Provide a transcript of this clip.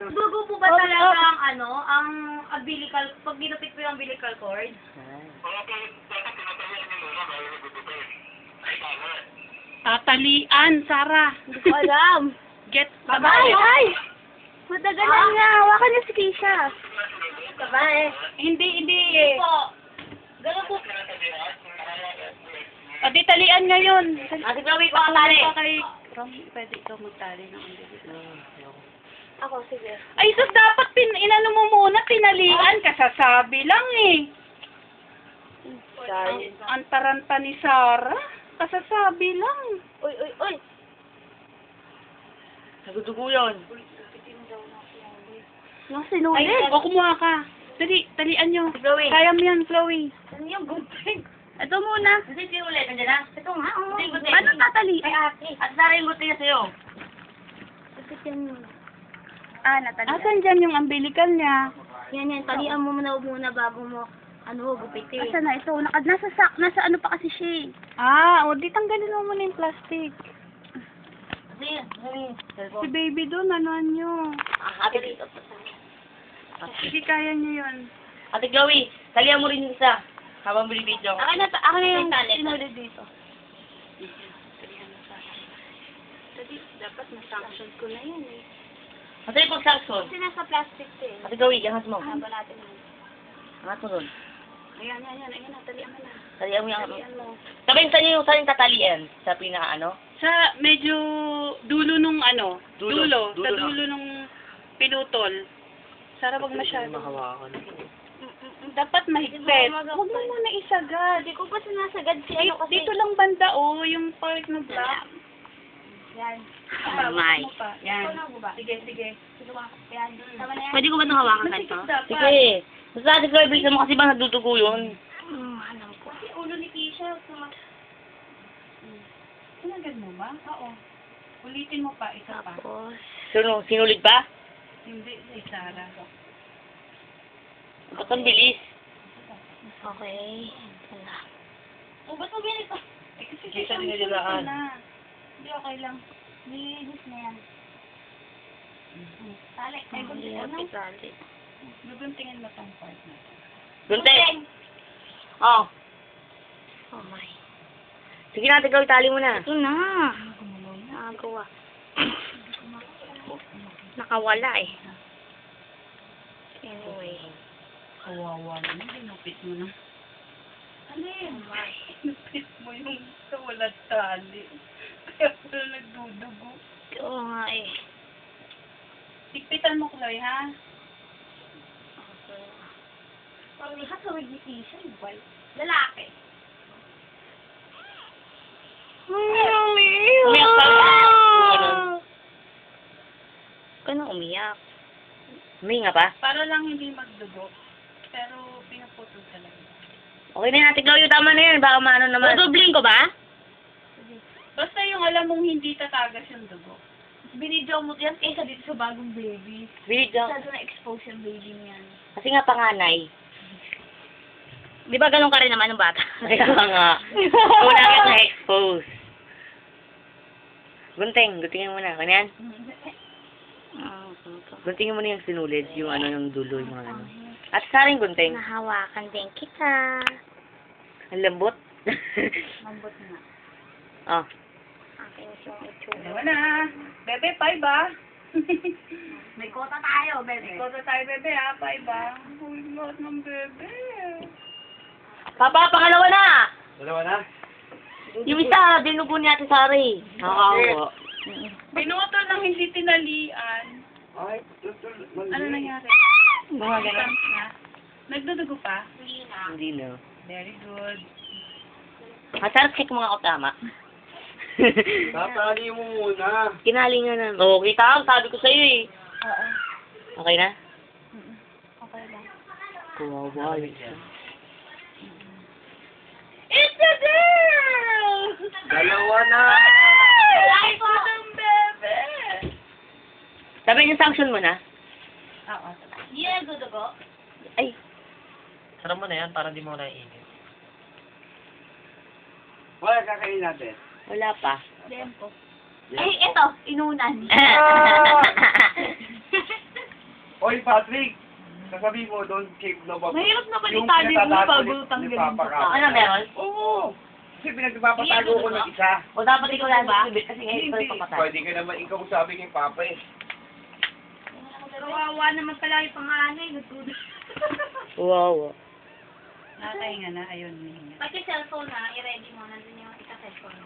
Dugo po ba talaga ang ang umbilical, pag ginupit po yung umbilical cord? Tatalian, Sarah. Hindi ko alam. Get Bye! Ay! Matagalan nga. Hawakan niyo si Keisha. Bye. Hindi. Po. Ganun po. Di talian ngayon. Ate Chloe, ko ang tali. Pwede ikaw magtali ng umbilical. Ako, sige. Ay, sus, dapat inano mo muna, tinalian. Kasasabi lang eh. Ang taranta ni Sarah. Kasasabi lang. Uy. Nagudugo yun. Yung sinulid. O, kumuha ka. Dali, talian nyo. Chloe. Kaya mo yan, Chloe. Ano yung gunting? Ito muna. Hindi sinulid. Nandiyan na? Ito nga. Ito yung gunting. Paano tatali? Ay, ate. At Sarah yung gunting na sa'yo. Bakit yan yun? Natalian. Asan dyan yung umbilical niya? Yan. Talian mo muna bago mo, gupitin. Asan na ito? Nasa ano pa kasi siya eh. Di tanggalin mo muna yung plastic. Sige. Si baby doon, ano nyo? Ate, Sige, kaya nyo yun. Ate Chloe, talihan mo rin yung isa. Habang binibidyo. Ako na yung sinulid dito. Dapat na-sanction ko na yan eh. Ate, yung pag-saxon. Kasi nasa plastic to eh. Ate Chloe, angat mo. Haba natin yun. Angat mo nun. Ayan na, talian mo na. Talihan mo yung Talian mo. Sabihin saan yung tatalian? Sa pinaka Sa medyo dulo nung Dulo. sa dulo nung pinutol. Sarap wag masyado. Mahawakan. Dapat mahigpit. Huwag mo muna isagad. Hindi ko pa sinasagad si kasi. Dito lang banda yung part na black. Yan. May. Yan. Ikaw na guba. Sige. Yan. Tama na yan. Pwede ko ba itong hawakan Masikip ganito? dapat. Sige. Basta Ate Chloe, bilisan mo kasi ba nadudugo yun? Alam ko. Kasi ulo ni Keisha. Sinagad mo ba? Oo. Ulitin mo pa, isa pa. Tapos. Sinulid pa? Hindi, si Sarah. Ba't ang bilis? Okay. Wala. Ba't mo ganito? Kasi Kisa isang dinidilaan. susunod na. Hindi, okay lang. Linis na yan. Tali. Ay, gunting ano? Tali. Guguntingin mo tong part na to. Gunting! Oh. Oh my. Sige na, Ate Chloe, tali mo na. Ito na. Nakagawa. Nakawala eh. Anyway. Kawawa naman, ginupit mo na. Alin? Ginupit mo yung sa walang tali. Kaya pala nagdudugo. Oo nga eh. Tikpitan mo, Chloe, ha? Parang lahat sa wig ni Keisha, boy. Lalaki. Umiyak ka ba? Kano umiyak? Huminga pa? Para lang hindi magdugo. Pero pinaputol talaga. Okay na yan, Ate Chloe, tama na yan. Baka maano naman. Dudubling ko ba? Basta yung alam mong hindi tatagas yung dugo. Binidyo mo yan kaysa dito sa bagong baby. Video. Masyado na-expose yung baby niyan. Kasi nga panganay. Di ba ganun ka rin naman ng bata? Kaya nga. Wala ka na-expose. Guntingin mo na. Kanyan? Guntingin mo na yung sinulid. Yung yung dulo. Yung mga At saring gunting. Nahawakan din kita. Ang lambot. Mambot na. Oh. Akin yung itsura. Dalawa na. Bebe, 5 ba? May kota tayo, bebe. Kota tayo, bebe, ha? 5 ba? Uy, lahat ng bebe. Papa, pangalawa na! Dalawa na? Yung isa, dinugo ni Ate Sari. Nakakawa. Pinutol ng hindi tinalian. Ay, Ano nangyari? Mga ganun. Na? Nagdudugo pa? Hindi na. Very good. Masarap check mo nga ako tama. Tatali mo muna. Kinali nga na. Oo, kita ko. Sabi ko sa'yo eh. Oo. Okay na? Okay lang. Kawawa. It's a girl! Dalawa na! Ay, ko ng bebe! Sabi niyo sanction mo na? Oo. Yeah, dudugo. Ay. Sarap mo na yan para di mo naiinit. Wala kakain natin. Wala pa. Dempo. Ay, eto, inunan. Oy, Patrick! Sasabihin mo, don't keep no bab. Mahirap naman Yung itali mo pinatatago bago ni tanggalin Papa mo. Rap. Ano meron? Oo! Kasi pinagpapatago ko ng isa. O dapat ikaw lang bibit kasi ngayon ikaw yung papatay. Pwede ka naman ikaw sabi kay Papa eh. Kawawa naman pala yung panganay. Nagtulog. Wow. Nakahinga na. Ayun. Pati cellphone na, i-ready mo. Nandun yung isa cellphone.